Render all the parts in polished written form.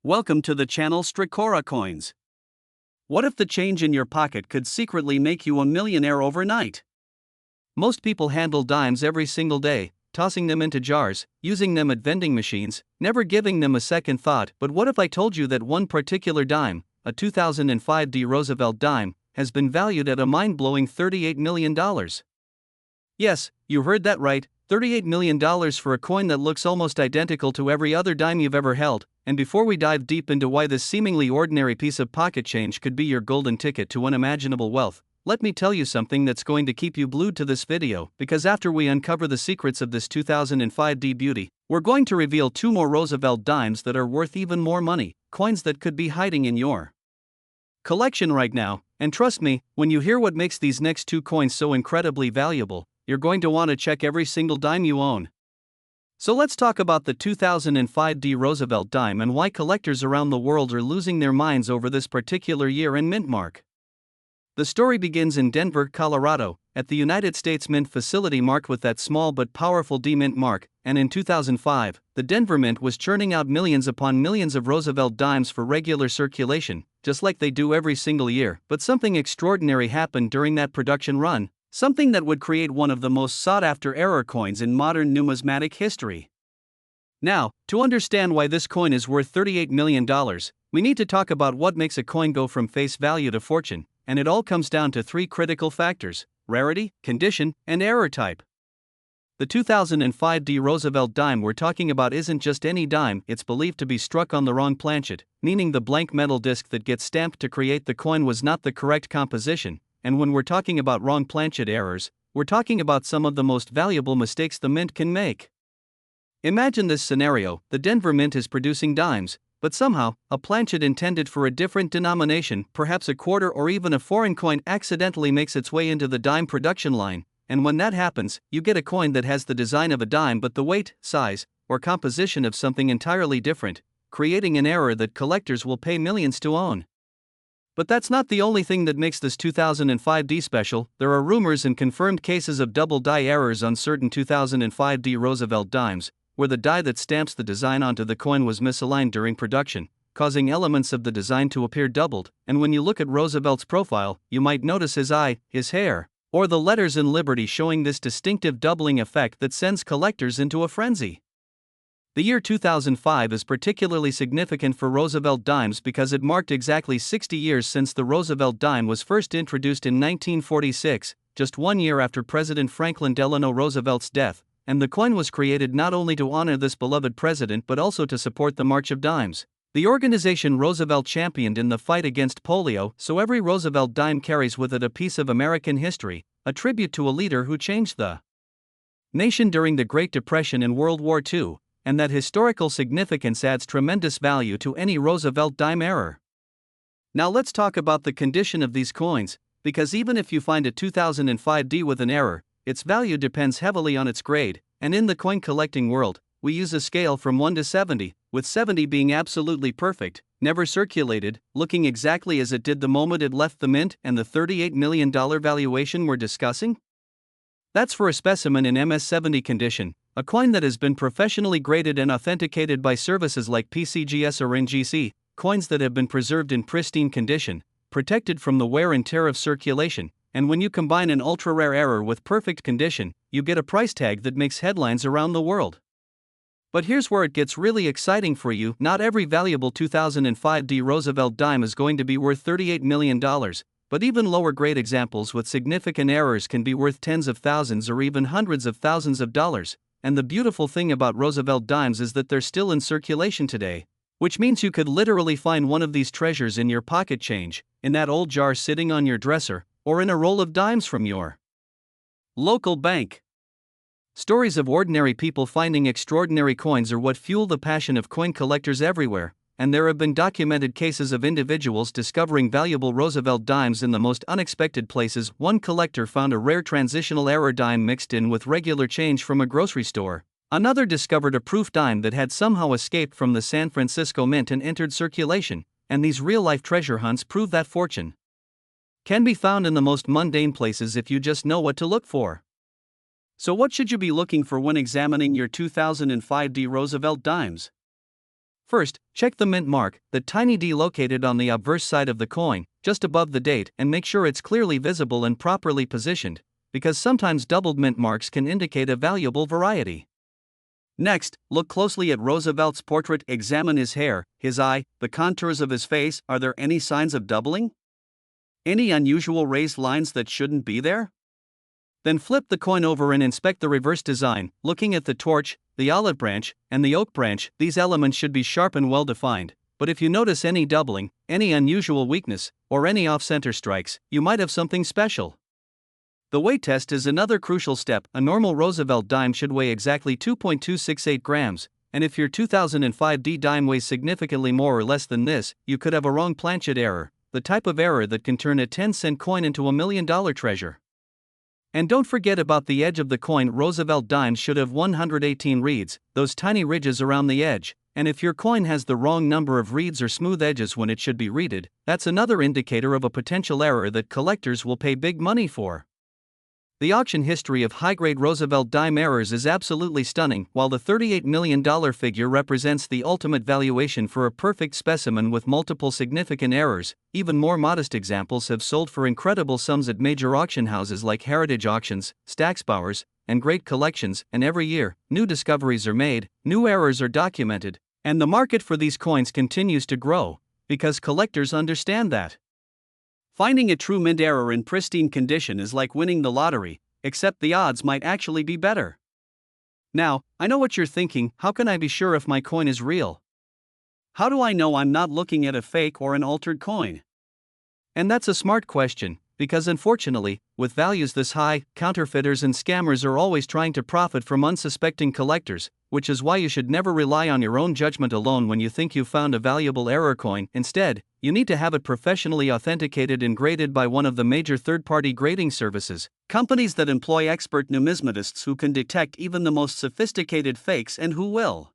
Welcome to the channel Stricora Coins. What if the change in your pocket could secretly make you a millionaire overnight? Most people handle dimes every single day, tossing them into jars, using them at vending machines, never giving them a second thought. But what if I told you that one particular dime, a 2005 Roosevelt dime, has been valued at a mind-blowing $38 million? Yes, you heard that right, $38 million for a coin that looks almost identical to every other dime you've ever held. And before we dive deep into why this seemingly ordinary piece of pocket change could be your golden ticket to unimaginable wealth, let me tell you something that's going to keep you glued to this video, because after we uncover the secrets of this 2005 beauty, we're going to reveal two more Roosevelt dimes that are worth even more money, coins that could be hiding in your collection right now. And trust me, when you hear what makes these next two coins so incredibly valuable, you're going to want to check every single dime you own. So let's talk about the 2005 Roosevelt dime and why collectors around the world are losing their minds over this particular year and mint mark. The story begins in Denver, Colorado, at the United States Mint facility marked with that small but powerful D mint mark, and in 2005, the Denver Mint was churning out millions upon millions of Roosevelt dimes for regular circulation, just like they do every single year. But something extraordinary happened during that production run. Something that would create one of the most sought-after error coins in modern numismatic history. Now, to understand why this coin is worth $38 million, we need to talk about what makes a coin go from face value to fortune, and it all comes down to three critical factors: rarity, condition, and error type. The 2005 Roosevelt dime we're talking about isn't just any dime. It's believed to be struck on the wrong planchet, meaning the blank metal disc that gets stamped to create the coin was not the correct composition. And when we're talking about wrong planchet errors, we're talking about some of the most valuable mistakes the mint can make. Imagine this scenario: the Denver Mint is producing dimes, but somehow, a planchet intended for a different denomination, perhaps a quarter or even a foreign coin, accidentally makes its way into the dime production line. And when that happens, you get a coin that has the design of a dime but the weight, size, or composition of something entirely different, creating an error that collectors will pay millions to own. But that's not the only thing that makes this 2005 D special. There are rumors and confirmed cases of double die errors on certain 2005 D Roosevelt dimes, where the die that stamps the design onto the coin was misaligned during production, causing elements of the design to appear doubled. And when you look at Roosevelt's profile, you might notice his eye, his hair, or the letters in Liberty showing this distinctive doubling effect that sends collectors into a frenzy. The year 2005 is particularly significant for Roosevelt dimes because it marked exactly 60 years since the Roosevelt dime was first introduced in 1946, just 1 year after President Franklin Delano Roosevelt's death, and the coin was created not only to honor this beloved president but also to support the March of Dimes, the organization Roosevelt championed in the fight against polio. So every Roosevelt dime carries with it a piece of American history, a tribute to a leader who changed the nation during the Great Depression and World War II. And that historical significance adds tremendous value to any Roosevelt dime error. Now let's talk about the condition of these coins, because even if you find a 2005 D with an error, its value depends heavily on its grade, and in the coin collecting world, we use a scale from 1 to 70, with 70 being absolutely perfect, never circulated, looking exactly as it did the moment it left the mint, and the $38 million valuation we're discussing? That's for a specimen in MS-70 condition, a coin that has been professionally graded and authenticated by services like PCGS or NGC, coins that have been preserved in pristine condition, protected from the wear and tear of circulation. And when you combine an ultra-rare error with perfect condition, you get a price tag that makes headlines around the world. But here's where it gets really exciting for you: not every valuable 2005 D Roosevelt dime is going to be worth $38 million, but even lower grade examples with significant errors can be worth tens of thousands or even hundreds of thousands of dollars. And the beautiful thing about Roosevelt dimes is that they're still in circulation today, which means you could literally find one of these treasures in your pocket change, in that old jar sitting on your dresser, or in a roll of dimes from your local bank. Stories of ordinary people finding extraordinary coins are what fuel the passion of coin collectors everywhere, and there have been documented cases of individuals discovering valuable Roosevelt dimes in the most unexpected places. One collector found a rare transitional error dime mixed in with regular change from a grocery store. Another discovered a proof dime that had somehow escaped from the San Francisco Mint and entered circulation, and these real-life treasure hunts prove that fortune can be found in the most mundane places if you just know what to look for. So what should you be looking for when examining your 2005 D Roosevelt dimes? First, check the mint mark, the tiny d located on the obverse side of the coin, just above the date, and make sure it's clearly visible and properly positioned, because sometimes doubled mint marks can indicate a valuable variety. Next, look closely at Roosevelt's portrait. Examine his hair, his eye, the contours of his face. Are there any signs of doubling? Any unusual raised lines that shouldn't be there? Then flip the coin over and inspect the reverse design, looking at the torch, the olive branch, and the oak branch. These elements should be sharp and well defined, but if you notice any doubling, any unusual weakness, or any off-center strikes, you might have something special. The weight test is another crucial step. A normal Roosevelt dime should weigh exactly 2.268 grams, and if your 2005 D dime weighs significantly more or less than this, you could have a wrong planchet error, the type of error that can turn a 10-cent coin into a $1 million treasure. And don't forget about the edge of the coin. Roosevelt dimes should have 118 reeds, those tiny ridges around the edge, and if your coin has the wrong number of reeds or smooth edges when it should be reeded, that's another indicator of a potential error that collectors will pay big money for. The auction history of high-grade Roosevelt dime errors is absolutely stunning. While the $38 million figure represents the ultimate valuation for a perfect specimen with multiple significant errors, even more modest examples have sold for incredible sums at major auction houses like Heritage Auctions, Stacksbauer's, and Great Collections, and every year, new discoveries are made, new errors are documented, and the market for these coins continues to grow, because collectors understand that finding a true mint error in pristine condition is like winning the lottery, except the odds might actually be better. Now, I know what you're thinking: how can I be sure if my coin is real? How do I know I'm not looking at a fake or an altered coin? And that's a smart question, because unfortunately, with values this high, counterfeiters and scammers are always trying to profit from unsuspecting collectors, which is why you should never rely on your own judgment alone when you think you've found a valuable error coin. Instead, you need to have it professionally authenticated and graded by one of the major third-party grading services, companies that employ expert numismatists who can detect even the most sophisticated fakes and who will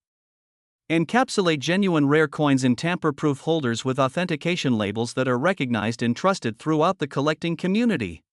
encapsulate genuine rare coins in tamper-proof holders with authentication labels that are recognized and trusted throughout the collecting community.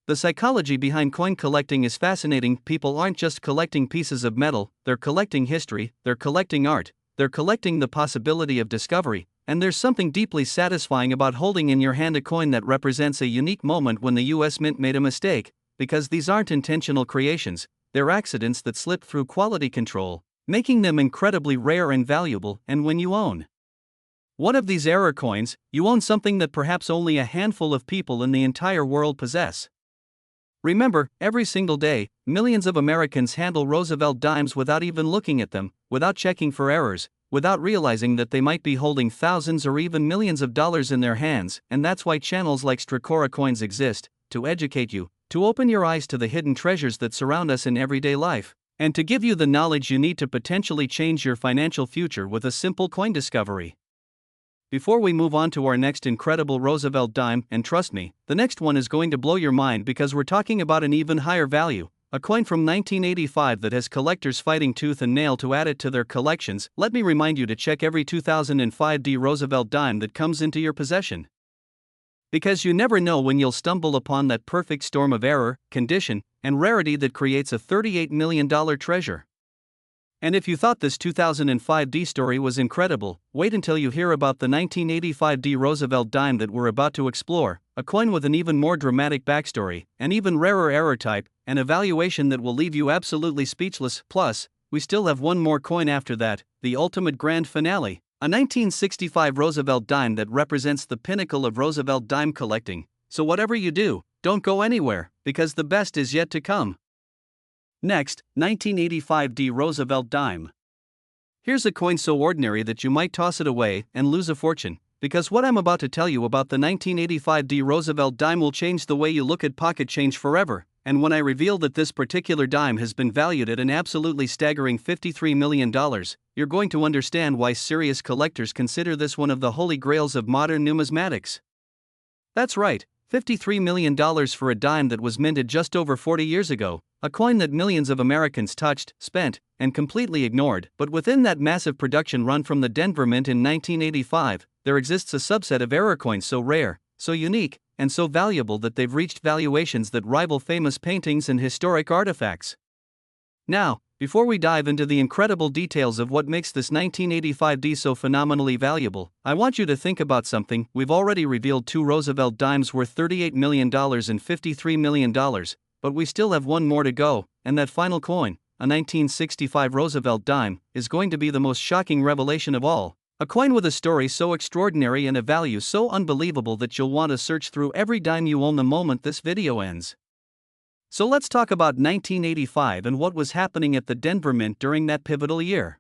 The psychology behind coin collecting is fascinating. People aren't just collecting pieces of metal, they're collecting history, they're collecting art, they're collecting the possibility of discovery, and there's something deeply satisfying about holding in your hand a coin that represents a unique moment when the US Mint made a mistake, because these aren't intentional creations, they're accidents that slipped through quality control, making them incredibly rare and valuable. And when you own one of these error coins, you own something that perhaps only a handful of people in the entire world possess. Remember, every single day, millions of Americans handle Roosevelt dimes without even looking at them, without checking for errors, without realizing that they might be holding thousands or even millions of dollars in their hands. And that's why channels like Stracora Coins exist, to educate you, to open your eyes to the hidden treasures that surround us in everyday life, and to give you the knowledge you need to potentially change your financial future with a simple coin discovery. Before we move on to our next incredible Roosevelt dime, and trust me, the next one is going to blow your mind because we're talking about an even higher value, a coin from 1985 that has collectors fighting tooth and nail to add it to their collections. Let me remind you to check every 2005 D Roosevelt dime that comes into your possession, because you never know when you'll stumble upon that perfect storm of error, condition, and rarity that creates a $38 million treasure. And if you thought this 2005 D story was incredible, wait until you hear about the 1985 D Roosevelt dime that we're about to explore, a coin with an even more dramatic backstory, an even rarer error type, and a valuation that will leave you absolutely speechless. Plus, we still have one more coin after that, the ultimate grand finale, a 1965 Roosevelt dime that represents the pinnacle of Roosevelt dime collecting. So whatever you do, don't go anywhere, because the best is yet to come. Next, 1985 D Roosevelt dime. Here's a coin so ordinary that you might toss it away and lose a fortune, because what I'm about to tell you about the 1985 D Roosevelt dime will change the way you look at pocket change forever. And when I reveal that this particular dime has been valued at an absolutely staggering $53 million, you're going to understand why serious collectors consider this one of the holy grails of modern numismatics. That's right, $53 million for a dime that was minted just over 40 years ago, a coin that millions of Americans touched, spent, and completely ignored. But within that massive production run from the Denver Mint in 1985, there exists a subset of error coins so rare, so unique, and so valuable that they've reached valuations that rival famous paintings and historic artifacts. Now, Before we dive into the incredible details of what makes this 1985D so phenomenally valuable, I want you to think about something. We've already revealed two Roosevelt dimes worth $38 million and $53 million, but we still have one more to go, and that final coin, a 1965 Roosevelt dime, is going to be the most shocking revelation of all. A coin with a story so extraordinary and a value so unbelievable that you'll want to search through every dime you own the moment this video ends. So let's talk about 1985 and what was happening at the Denver Mint during that pivotal year.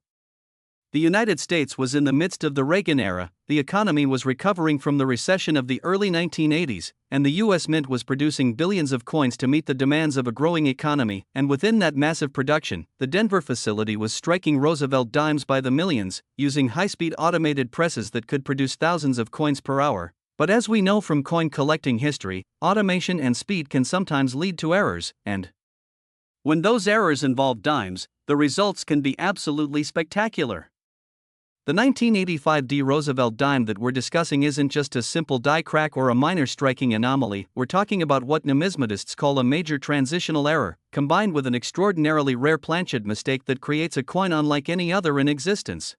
The United States was in the midst of the Reagan era, the economy was recovering from the recession of the early 1980s, and the U.S. Mint was producing billions of coins to meet the demands of a growing economy, and within that massive production, the Denver facility was striking Roosevelt dimes by the millions, using high-speed automated presses that could produce thousands of coins per hour. But as we know from coin collecting history, automation and speed can sometimes lead to errors, and when those errors involve dimes, the results can be absolutely spectacular. The 1985D Roosevelt dime that we're discussing isn't just a simple die crack or a minor striking anomaly. We're talking about what numismatists call a major transitional error, combined with an extraordinarily rare planchet mistake that creates a coin unlike any other in existence.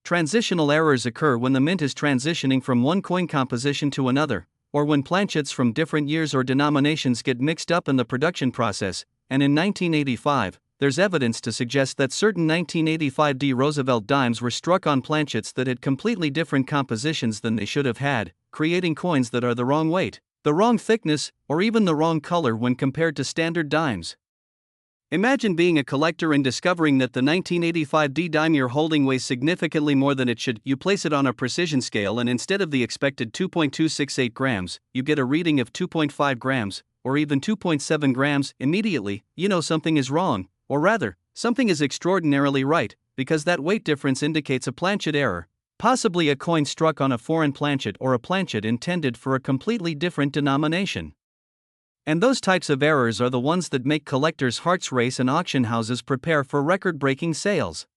Transitional errors occur when the mint is transitioning from one coin composition to another, or when planchets from different years or denominations get mixed up in the production process, and in 1985, there's evidence to suggest that certain 1985D Roosevelt dimes were struck on planchets that had completely different compositions than they should have had, creating coins that are the wrong weight, the wrong thickness, or even the wrong color when compared to standard dimes. Imagine being a collector and discovering that the 1985D dime you're holding weighs significantly more than it should. You place it on a precision scale and instead of the expected 2.268 grams, you get a reading of 2.5 grams, or even 2.7 grams. Immediately, you know something is wrong. Or rather, something is extraordinarily right, because that weight difference indicates a planchet error, possibly a coin struck on a foreign planchet or a planchet intended for a completely different denomination. And those types of errors are the ones that make collectors' hearts race and auction houses prepare for record-breaking sales.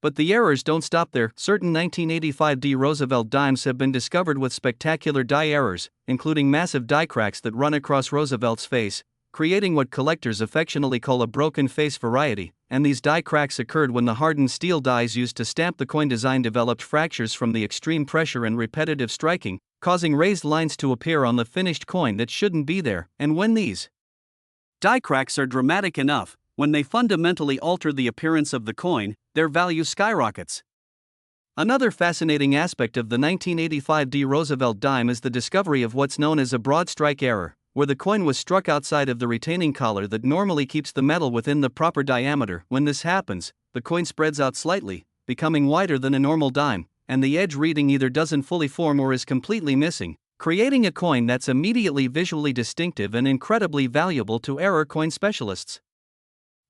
But the errors don't stop there. Certain 1985D Roosevelt dimes have been discovered with spectacular die errors, including massive die cracks that run across Roosevelt's face, creating what collectors affectionately call a broken face variety, and these die cracks occurred when the hardened steel dies used to stamp the coin design developed fractures from the extreme pressure and repetitive striking, causing raised lines to appear on the finished coin that shouldn't be there. And when these die cracks are dramatic enough, when they fundamentally alter the appearance of the coin, their value skyrockets. Another fascinating aspect of the 1985D Roosevelt dime is the discovery of what's known as a broad strike error, where the coin was struck outside of the retaining collar that normally keeps the metal within the proper diameter. When this happens, the coin spreads out slightly, becoming wider than a normal dime, and the edge reading either doesn't fully form or is completely missing, creating a coin that's immediately visually distinctive and incredibly valuable to error coin specialists.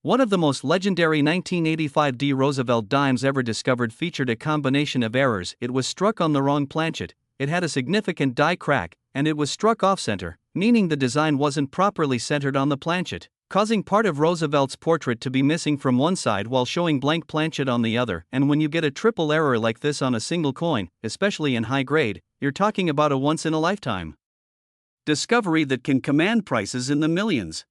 One of the most legendary 1985D Roosevelt dimes ever discovered featured a combination of errors. It was struck on the wrong planchet, it had a significant die crack, and it was struck off-center, meaning the design wasn't properly centered on the planchet, causing part of Roosevelt's portrait to be missing from one side while showing blank planchet on the other. And when you get a triple error like this on a single coin, especially in high grade, you're talking about a once-in-a-lifetime discovery that can command prices in the millions.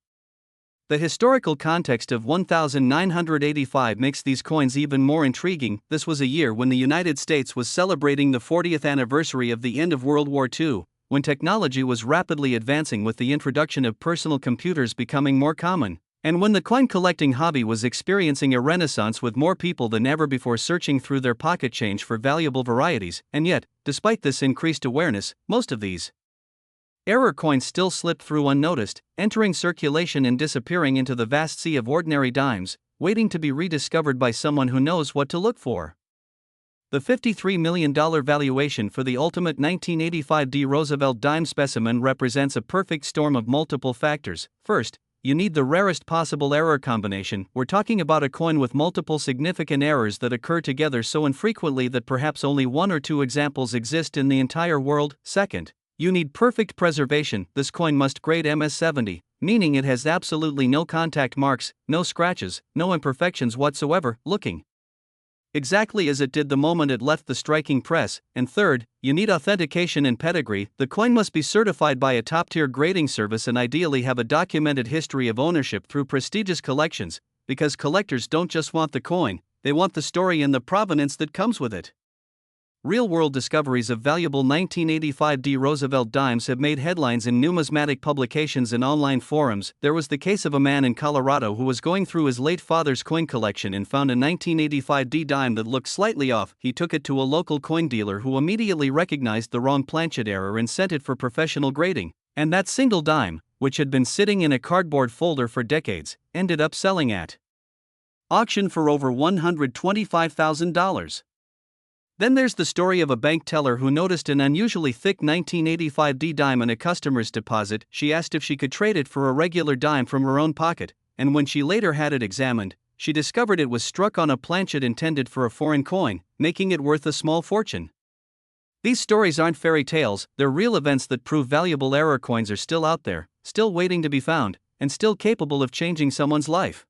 The historical context of 1985 makes these coins even more intriguing. This was a year when the United States was celebrating the 40th anniversary of the end of World War II, when technology was rapidly advancing with the introduction of personal computers becoming more common, and when the coin collecting hobby was experiencing a renaissance with more people than ever before searching through their pocket change for valuable varieties. And yet, despite this increased awareness, most of these error coins still slipped through unnoticed, entering circulation and disappearing into the vast sea of ordinary dimes, waiting to be rediscovered by someone who knows what to look for. The $53 million valuation for the ultimate 1985D Roosevelt dime specimen represents a perfect storm of multiple factors. First, you need the rarest possible error combination. We're talking about a coin with multiple significant errors that occur together so infrequently that perhaps only one or two examples exist in the entire world. Second, you need perfect preservation. This coin must grade MS70, meaning it has absolutely no contact marks, no scratches, no imperfections whatsoever, looking exactly as it did the moment it left the striking press. And third, you need authentication and pedigree. The coin must be certified by a top-tier grading service and ideally have a documented history of ownership through prestigious collections, because collectors don't just want the coin, they want the story and the provenance that comes with it. Real-world discoveries of valuable 1985 Roosevelt dimes have made headlines in numismatic publications and online forums. There was the case of a man in Colorado who was going through his late father's coin collection and found a 1985 dime that looked slightly off. He took it to a local coin dealer who immediately recognized the wrong planchet error and sent it for professional grading. And that single dime, which had been sitting in a cardboard folder for decades, ended up selling at auction for over $125,000. Then there's the story of a bank teller who noticed an unusually thick 1985 dime in a customer's deposit. She asked if she could trade it for a regular dime from her own pocket, and when she later had it examined, she discovered it was struck on a planchet intended for a foreign coin, making it worth a small fortune. These stories aren't fairy tales, they're real events that prove valuable error coins are still out there, still waiting to be found, and still capable of changing someone's life.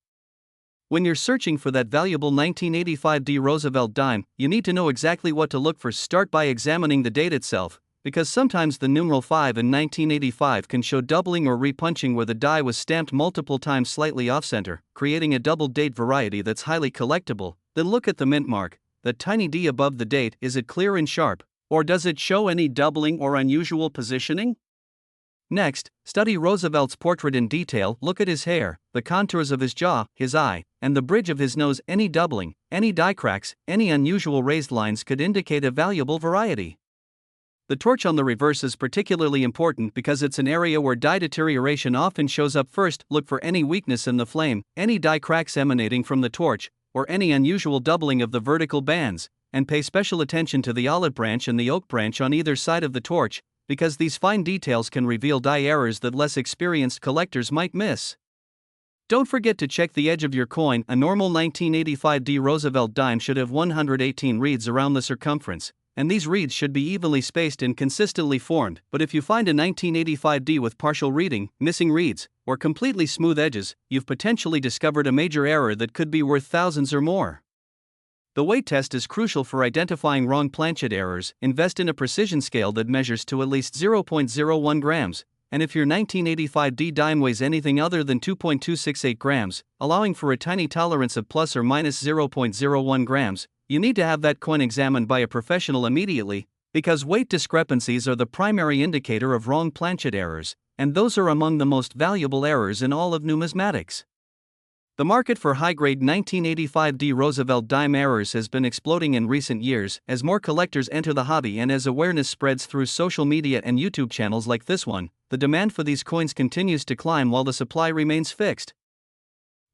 When you're searching for that valuable 1985 Roosevelt dime, you need to know exactly what to look for. Start by examining the date itself, because sometimes the numeral 5 in 1985 can show doubling or repunching where the die was stamped multiple times slightly off-center, creating a double date variety that's highly collectible. Then look at the mint mark, that tiny D above the date. Is it clear and sharp, or does it show any doubling or unusual positioning? Next, study Roosevelt's portrait in detail. Look at his hair, the contours of his jaw, his eye, and the bridge of his nose. Any doubling, any die cracks, any unusual raised lines could indicate a valuable variety. The torch on the reverse is particularly important because it's an area where die deterioration often shows up first. Look for any weakness in the flame, any die cracks emanating from the torch, or any unusual doubling of the vertical bands, and pay special attention to the olive branch and the oak branch on either side of the torch, because these fine details can reveal die errors that less experienced collectors might miss. Don't forget to check the edge of your coin. A normal 1985 Roosevelt dime should have 118 reeds around the circumference, and these reeds should be evenly spaced and consistently formed. But if you find a 1985 with partial reeding, missing reeds, or completely smooth edges, you've potentially discovered a major error that could be worth thousands or more. The weight test is crucial for identifying wrong planchet errors. Invest in a precision scale that measures to at least 0.01 grams, and if your 1985 dime weighs anything other than 2.268 grams, allowing for a tiny tolerance of plus or minus 0.01 grams, you need to have that coin examined by a professional immediately, because weight discrepancies are the primary indicator of wrong planchet errors, and those are among the most valuable errors in all of numismatics. The market for high-grade 1985 Roosevelt dime errors has been exploding in recent years as more collectors enter the hobby and as awareness spreads through social media and YouTube channels like this one. The demand for these coins continues to climb while the supply remains fixed,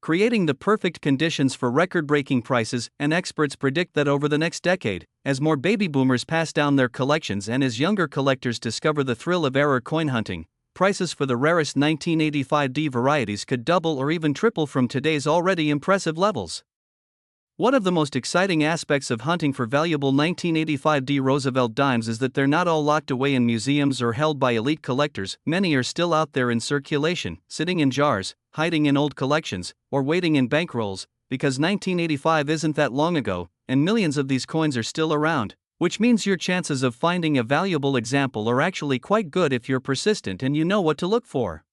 creating the perfect conditions for record-breaking prices. And experts predict that over the next decade, as more baby boomers pass down their collections and as younger collectors discover the thrill of error coin hunting, prices for the rarest 1985 varieties could double or even triple from today's already impressive levels. One of the most exciting aspects of hunting for valuable 1985 Roosevelt dimes is that they're not all locked away in museums or held by elite collectors. Many are still out there in circulation, sitting in jars, hiding in old collections, or waiting in bankrolls, because 1985 isn't that long ago, and millions of these coins are still around, which means your chances of finding a valuable example are actually quite good if you're persistent and you know what to look for.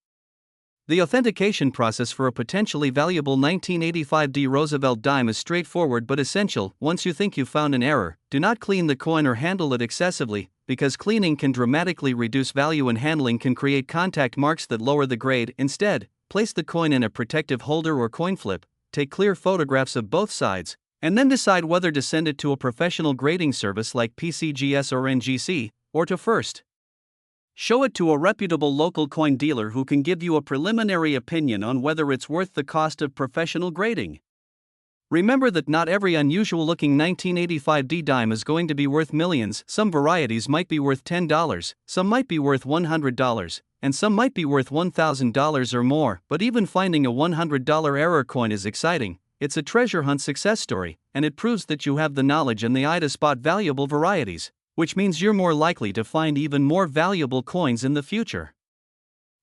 The authentication process for a potentially valuable 1985 Roosevelt dime is straightforward but essential. Once you think you've found an error, do not clean the coin or handle it excessively, because cleaning can dramatically reduce value and handling can create contact marks that lower the grade. Instead, place the coin in a protective holder or coin flip, take clear photographs of both sides, and then decide whether to send it to a professional grading service like PCGS or NGC, or to first show it to a reputable local coin dealer who can give you a preliminary opinion on whether it's worth the cost of professional grading. Remember that not every unusual-looking 1985 dime is going to be worth millions. Some varieties might be worth $10, some might be worth $100, and some might be worth $1,000 or more. But even finding a $100 error coin is exciting. It's a treasure hunt success story, and it proves that you have the knowledge and the eye to spot valuable varieties, which means you're more likely to find even more valuable coins in the future.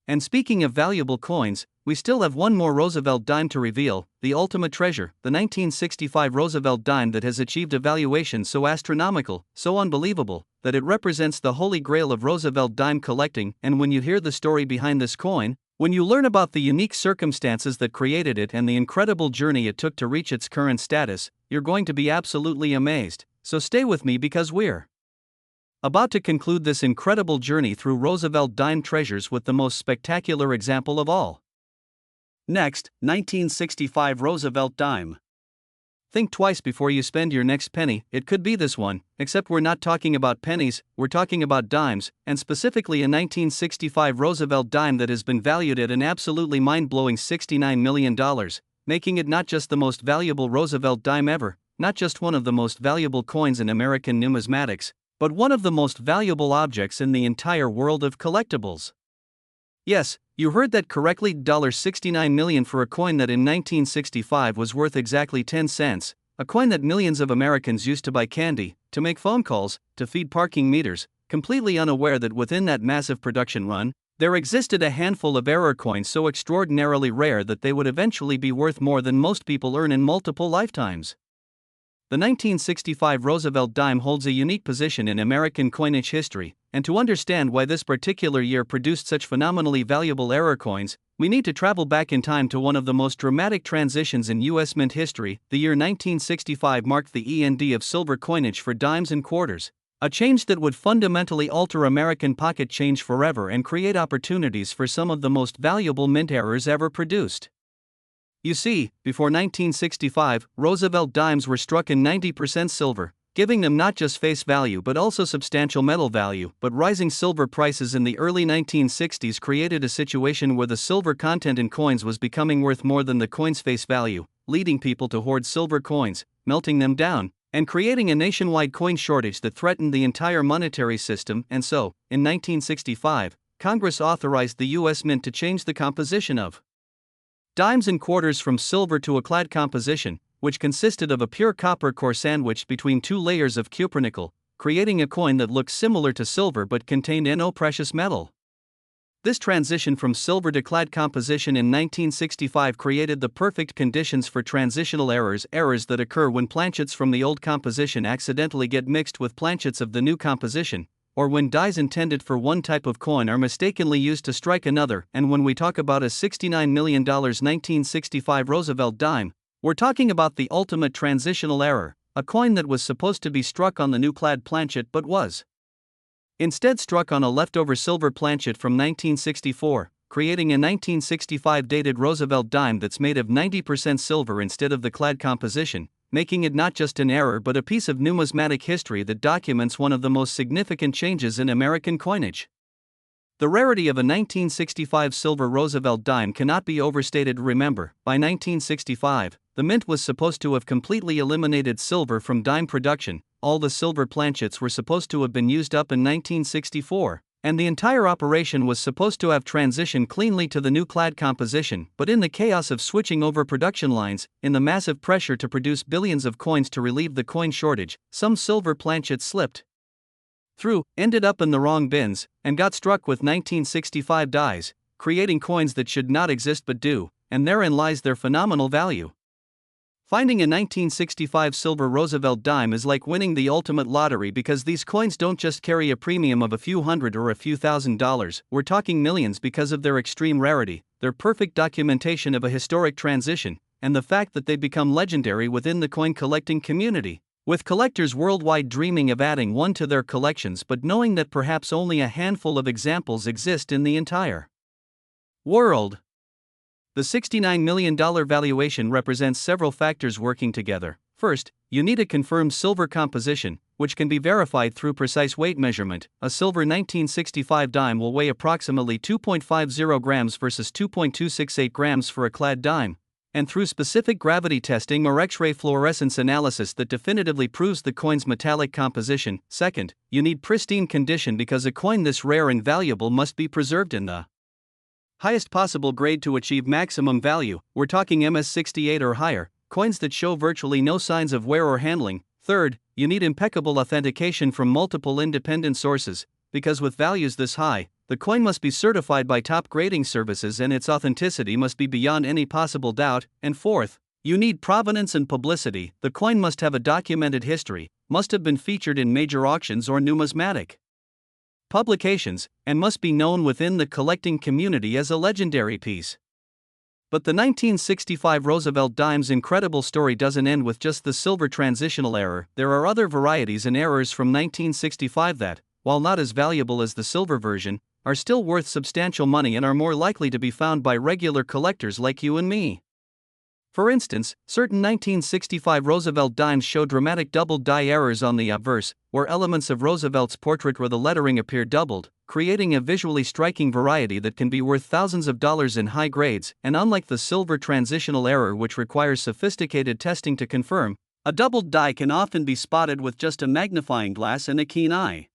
And speaking of valuable coins, we still have one more Roosevelt dime to reveal, the ultimate treasure, the 1965 Roosevelt dime that has achieved a valuation so astronomical, so unbelievable, that it represents the holy grail of Roosevelt dime collecting. And when you hear the story behind this coin, When you learn about the unique circumstances that created it and the incredible journey it took to reach its current status, you're going to be absolutely amazed. So stay with me because we're about to conclude this incredible journey through Roosevelt dime treasures with the most spectacular example of all. Next, 1965 Roosevelt dime. Think twice before you spend your next penny. It could be this one, except we're not talking about pennies, we're talking about dimes, and specifically a 1965 Roosevelt dime that has been valued at an absolutely mind-blowing $69 million, making it not just the most valuable Roosevelt dime ever, not just one of the most valuable coins in American numismatics, but one of the most valuable objects in the entire world of collectibles. Yes, you heard that correctly, $69 million for a coin that in 1965 was worth exactly 10 cents, a coin that millions of Americans used to buy candy, to make phone calls, to feed parking meters, completely unaware that within that massive production run, there existed a handful of error coins so extraordinarily rare that they would eventually be worth more than most people earn in multiple lifetimes. The 1965 Roosevelt dime holds a unique position in American coinage history, and to understand why this particular year produced such phenomenally valuable error coins, we need to travel back in time to one of the most dramatic transitions in U.S. mint history. The year 1965 marked the end of silver coinage for dimes and quarters, a change that would fundamentally alter American pocket change forever and create opportunities for some of the most valuable mint errors ever produced. You see, before 1965, Roosevelt dimes were struck in 90% silver, giving them not just face value but also substantial metal value. But rising silver prices in the early 1960s created a situation where the silver content in coins was becoming worth more than the coin's face value, leading people to hoard silver coins, melting them down, and creating a nationwide coin shortage that threatened the entire monetary system. And so, in 1965, Congress authorized the U.S. Mint to change the composition of dimes and quarters from silver to a clad composition, which consisted of a pure copper core sandwiched between two layers of cupronickel, creating a coin that looked similar to silver but contained no precious metal. This transition from silver to clad composition in 1965 created the perfect conditions for transitional errors that occur when planchets from the old composition accidentally get mixed with planchets of the new composition, or when dies intended for one type of coin are mistakenly used to strike another. And when we talk about a $69 million 1965 Roosevelt dime, we're talking about the ultimate transitional error, a coin that was supposed to be struck on the new clad planchet but was instead struck on a leftover silver planchet from 1964, creating a 1965 dated Roosevelt dime that's made of 90% silver instead of the clad composition, making it not just an error but a piece of numismatic history that documents one of the most significant changes in American coinage. The rarity of a 1965 silver Roosevelt dime cannot be overstated. Remember, by 1965, the mint was supposed to have completely eliminated silver from dime production, all the silver planchets were supposed to have been used up in 1964, and the entire operation was supposed to have transitioned cleanly to the new clad composition. But in the chaos of switching over production lines, in the massive pressure to produce billions of coins to relieve the coin shortage, some silver planchets slipped through, ended up in the wrong bins, and got struck with 1965 dies, creating coins that should not exist but do, and therein lies their phenomenal value. Finding a 1965 silver Roosevelt dime is like winning the ultimate lottery because these coins don't just carry a premium of a few hundred or a few $1,000s, we're talking millions because of their extreme rarity, their perfect documentation of a historic transition, and the fact that they've become legendary within the coin collecting community, with collectors worldwide dreaming of adding one to their collections but knowing that perhaps only a handful of examples exist in the entire world. The $69 million valuation represents several factors working together. First, you need a confirmed silver composition, which can be verified through precise weight measurement. A silver 1965 dime will weigh approximately 2.50 grams versus 2.268 grams for a clad dime, and through specific gravity testing or X-ray fluorescence analysis that definitively proves the coin's metallic composition. Second, you need pristine condition because a coin this rare and valuable must be preserved in the highest possible grade to achieve maximum value. We're talking MS68 or higher, coins that show virtually no signs of wear or handling. Third, you need impeccable authentication from multiple independent sources, because with values this high, the coin must be certified by top grading services and its authenticity must be beyond any possible doubt. And fourth, you need provenance and publicity. The coin must have a documented history, must have been featured in major auctions or numismatic publications, and must be known within the collecting community as a legendary piece. But the 1965 Roosevelt dime's incredible story doesn't end with just the silver transitional error. There are other varieties and errors from 1965 that, while not as valuable as the silver version, are still worth substantial money and are more likely to be found by regular collectors like you and me. For instance, certain 1965 Roosevelt dimes show dramatic doubled die errors on the obverse, where elements of Roosevelt's portrait or the lettering appear doubled, creating a visually striking variety that can be worth thousands of dollars in high grades. And unlike the silver transitional error, which requires sophisticated testing to confirm, a doubled die can often be spotted with just a magnifying glass and a keen eye.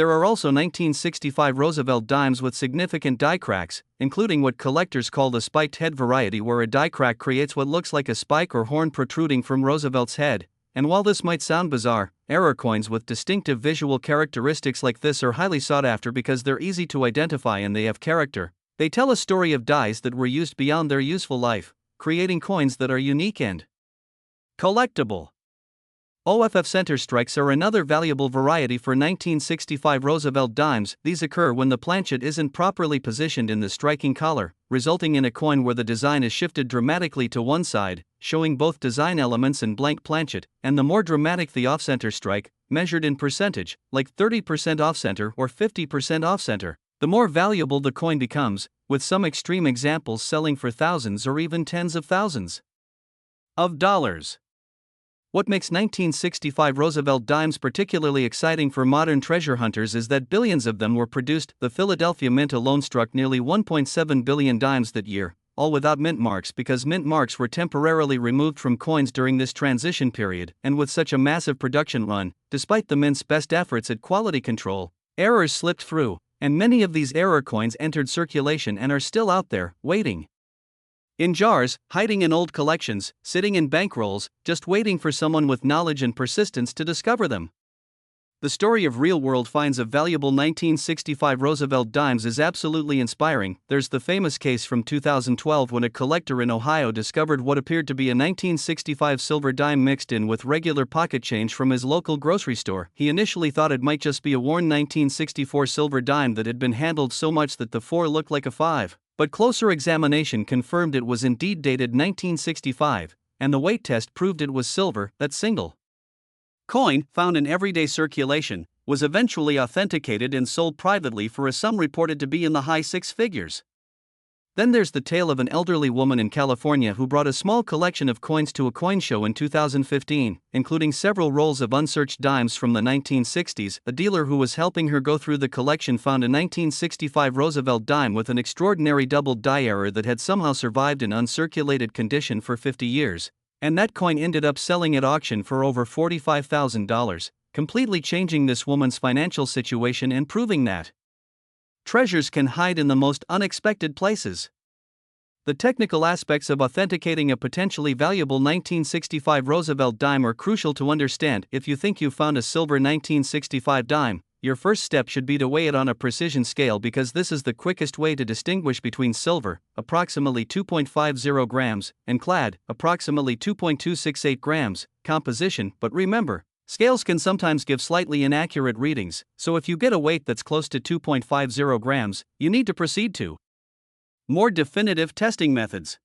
There are also 1965 Roosevelt dimes with significant die cracks, including what collectors call the spiked head variety, where a die crack creates what looks like a spike or horn protruding from Roosevelt's head. And while this might sound bizarre, error coins with distinctive visual characteristics like this are highly sought after because they're easy to identify and they have character. They tell a story of dies that were used beyond their useful life, creating coins that are unique and collectible. OFF center strikes are another valuable variety for 1965 Roosevelt dimes. These occur when the planchet isn't properly positioned in the striking collar, resulting in a coin where the design is shifted dramatically to one side, showing both design elements and blank planchet, and the more dramatic the off-center strike, measured in percentage, like 30% off-center or 50% off-center, the more valuable the coin becomes, with some extreme examples selling for thousands or even tens of thousands of dollars. What makes 1965 Roosevelt dimes particularly exciting for modern treasure hunters is that billions of them were produced. The Philadelphia Mint alone struck nearly 1.7 billion dimes that year, all without mint marks because mint marks were temporarily removed from coins during this transition period. And with such a massive production run, despite the mint's best efforts at quality control, errors slipped through, and many of these error coins entered circulation and are still out there, waiting in jars, hiding in old collections, sitting in bankrolls, just waiting for someone with knowledge and persistence to discover them. The story of real-world finds of valuable 1965 Roosevelt dimes is absolutely inspiring. There's the famous case from 2012 when a collector in Ohio discovered what appeared to be a 1965 silver dime mixed in with regular pocket change from his local grocery store. He initially thought it might just be a worn 1964 silver dime that had been handled so much that the 4 looked like a 5. But closer examination confirmed it was indeed dated 1965, and the weight test proved it was silver. That single coin, found in everyday circulation, was eventually authenticated and sold privately for a sum reported to be in the high six figures. Then there's the tale of an elderly woman in California who brought a small collection of coins to a coin show in 2015, including several rolls of unsearched dimes from the 1960s. A dealer who was helping her go through the collection found a 1965 Roosevelt dime with an extraordinary doubled die error that had somehow survived in uncirculated condition for 50 years, and that coin ended up selling at auction for over $45,000, completely changing this woman's financial situation and proving that treasures can hide in the most unexpected places. The technical aspects of authenticating a potentially valuable 1965 Roosevelt dime are crucial to understand. If you think you've found a silver 1965 dime, your first step should be to weigh it on a precision scale because this is the quickest way to distinguish between silver, approximately 2.50 grams, and clad, approximately 2.268 grams, composition. But remember, scales can sometimes give slightly inaccurate readings, so if you get a weight that's close to 2.50 grams, you need to proceed to more definitive testing methods.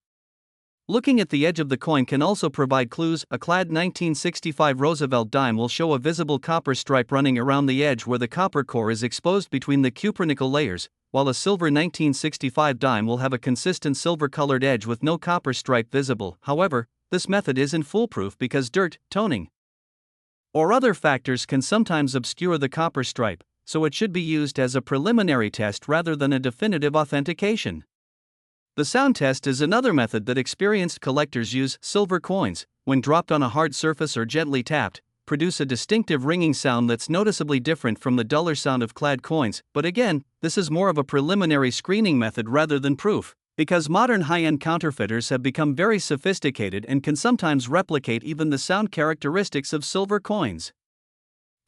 Looking at the edge of the coin can also provide clues. A clad 1965 Roosevelt dime will show a visible copper stripe running around the edge where the copper core is exposed between the cupronickel layers, while a silver 1965 dime will have a consistent silver-colored edge with no copper stripe visible. However, this method isn't foolproof because dirt, toning, or other factors can sometimes obscure the copper stripe, so it should be used as a preliminary test rather than a definitive authentication. The sound test is another method that experienced collectors use. Silver coins, when dropped on a hard surface or gently tapped, produce a distinctive ringing sound that's noticeably different from the duller sound of clad coins. But again, this is more of a preliminary screening method rather than proof, because modern high-end counterfeiters have become very sophisticated and can sometimes replicate even the sound characteristics of silver coins.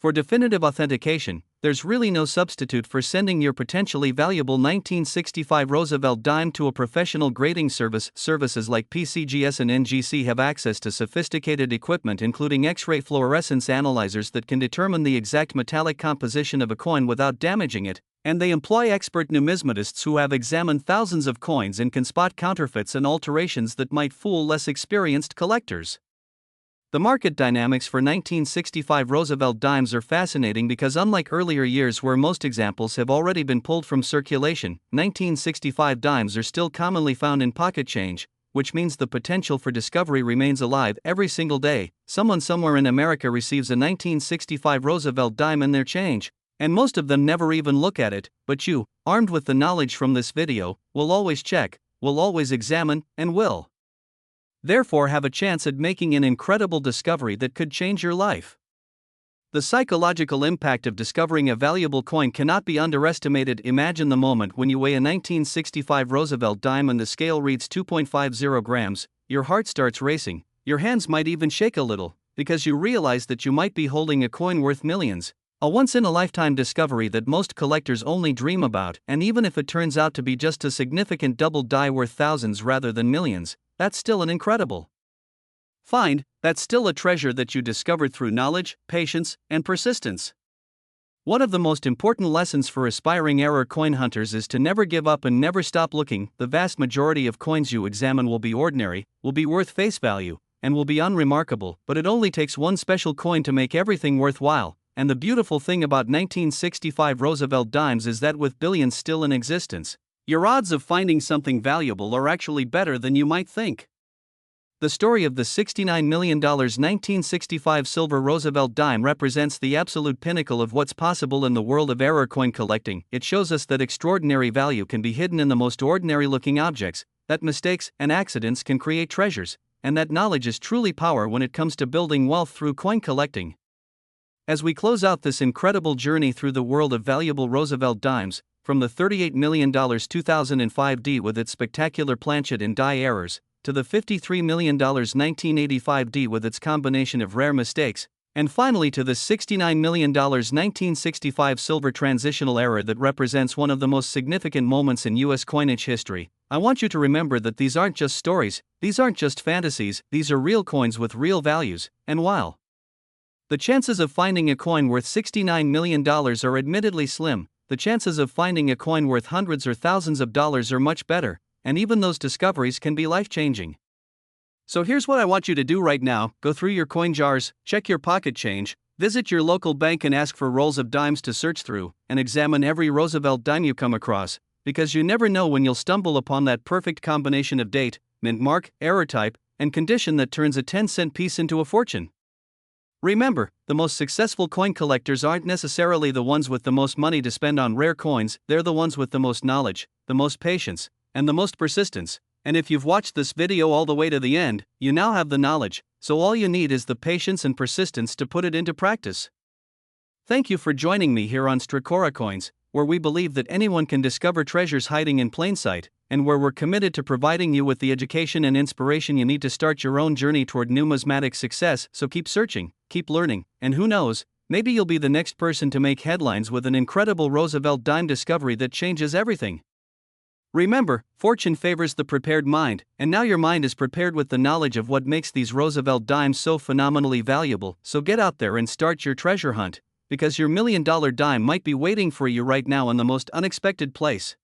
For definitive authentication, there's really no substitute for sending your potentially valuable 1965 Roosevelt dime to a professional grading service. Services like PCGS and NGC have access to sophisticated equipment including X-ray fluorescence analyzers that can determine the exact metallic composition of a coin without damaging it, and they employ expert numismatists who have examined thousands of coins and can spot counterfeits and alterations that might fool less experienced collectors. The market dynamics for 1965 Roosevelt dimes are fascinating because unlike earlier years where most examples have already been pulled from circulation, 1965 dimes are still commonly found in pocket change, which means the potential for discovery remains alive every single day. Someone somewhere in America receives a 1965 Roosevelt dime in their change, and most of them never even look at it, but you, armed with the knowledge from this video, will always check, will always examine, and will therefore have a chance at making an incredible discovery that could change your life. The psychological impact of discovering a valuable coin cannot be underestimated. Imagine the moment when you weigh a 1965 Roosevelt dime and the scale reads 2.50 grams, your heart starts racing, your hands might even shake a little, because you realize that you might be holding a coin worth millions. A once-in-a-lifetime discovery that most collectors only dream about, and even if it turns out to be just a significant double die worth thousands rather than millions, that's still an incredible find. That's still a treasure that you discovered through knowledge, patience, and persistence. One of the most important lessons for aspiring error coin hunters is to never give up and never stop looking. The vast majority of coins you examine will be ordinary, will be worth face value, and will be unremarkable, but it only takes one special coin to make everything worthwhile. And the beautiful thing about 1965 Roosevelt dimes is that with billions still in existence, your odds of finding something valuable are actually better than you might think. The story of the $69 million 1965 silver Roosevelt dime represents the absolute pinnacle of what's possible in the world of error coin collecting. It shows us that extraordinary value can be hidden in the most ordinary-looking objects, that mistakes and accidents can create treasures, and that knowledge is truly power when it comes to building wealth through coin collecting. As we close out this incredible journey through the world of valuable Roosevelt dimes, from the $38 million 2005 D with its spectacular planchet and die errors, to the $53 million 1985 D with its combination of rare mistakes, and finally to the $69 million 1965 silver transitional error that represents one of the most significant moments in U.S. coinage history, I want you to remember that these aren't just stories, these aren't just fantasies, these are real coins with real values, and while the chances of finding a coin worth $69 million are admittedly slim, the chances of finding a coin worth hundreds or thousands of dollars are much better, and even those discoveries can be life-changing. So here's what I want you to do right now: go through your coin jars, check your pocket change, visit your local bank and ask for rolls of dimes to search through, and examine every Roosevelt dime you come across, because you never know when you'll stumble upon that perfect combination of date, mint mark, error type, and condition that turns a 10-cent piece into a fortune. Remember, the most successful coin collectors aren't necessarily the ones with the most money to spend on rare coins, they're the ones with the most knowledge, the most patience, and the most persistence. And if you've watched this video all the way to the end, you now have the knowledge, so all you need is the patience and persistence to put it into practice. Thank you for joining me here on Stricora Coins, where we believe that anyone can discover treasures hiding in plain sight, and where we're committed to providing you with the education and inspiration you need to start your own journey toward numismatic success. So keep searching, keep learning, and who knows, maybe you'll be the next person to make headlines with an incredible Roosevelt dime discovery that changes everything. Remember, fortune favors the prepared mind, and now your mind is prepared with the knowledge of what makes these Roosevelt dimes so phenomenally valuable. So get out there and start your treasure hunt, because your $1 million dime might be waiting for you right now in the most unexpected place.